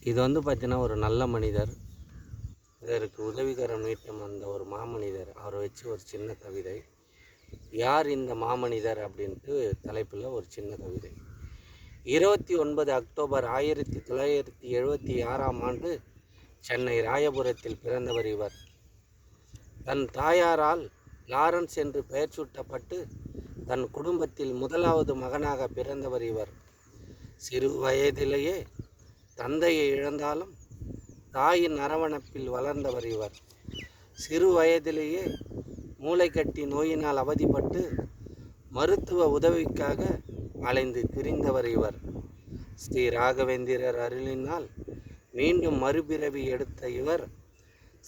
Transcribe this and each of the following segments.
இது பார்த்தீங்கன்னா ஒரு நல்ல மனிதர், இதற்கு உதவிகரம் நீட்டும் அந்த ஒரு மாமனிதர், அவரை வச்சு ஒரு சின்ன கவிதை. யார் இந்த மாமனிதர் அப்படின்ட்டு தலைப்பில் ஒரு சின்ன கவிதை. 29 அக்டோபர் 1976ஆம் ஆண்டு சென்னை ராயபுரத்தில் பிறந்தவர் இவர். தன் தாயாரால் லாரன்ஸ் என்று பெயர் சூட்டப்பட்டு தன் குடும்பத்தில் முதலாவது மகனாக பிறந்தவர் இவர். சிறு வயதிலேயே தந்தையை இழந்தாலும் தாயின் அரவணைப்பில் வளர்ந்தவர் இவர். சிறு வயதிலேயே மூளைக்கட்டி நோயினால் அவதிப்பட்டு மருத்துவ உதவிக்காக அலைந்து திரிந்தவர் இவர். ஸ்ரீ ராகவேந்திரர் அருளினால் மீண்டும் மறுபிறவி எடுத்த இவர்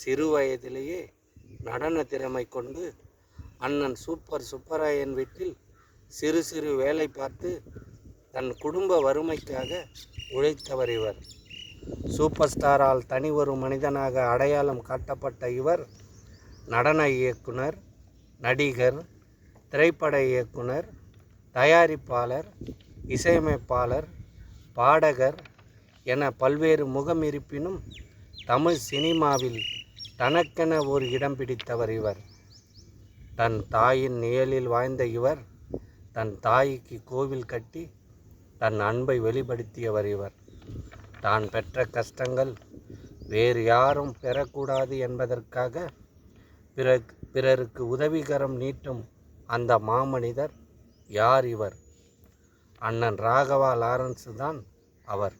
சிறு வயதிலேயே நடன திறமை கொண்டு அண்ணன் சூப்பர் சுப்பராயன் வீட்டில் சிறு சிறு வேலை பார்த்து தன் குடும்ப வறுமைக்காக உழைத்தவர் இவர். சூப்பர் ஸ்டாரால் தனி ஒரு மனிதனாக அடையாளம் காட்டப்பட்ட இவர் நடன இயக்குனர், நடிகர், திரைப்பட இயக்குனர், தயாரிப்பாளர், இசையமைப்பாளர், பாடகர் என பல்வேறு முகம் இருப்பினும் தமிழ் சினிமாவில் தனக்கென ஒரு இடம் பிடித்தவர் இவர். தன் தாயின் நிழலில் வாழ்ந்த இவர் தன் தாய்க்கு கோவில் கட்டி தன் அன்பை வெளிப்படுத்தியவர் இவர். தான் பெற்ற கஷ்டங்கள் வேறு யாரும் பெறக்கூடாது என்பதற்காக பிறருக்கு உதவிகரம் நீட்டும் அந்த மாமனிதர் யார் இவர்? அண்ணன் ராகவா லாரன்ஸ் தான் அவர்.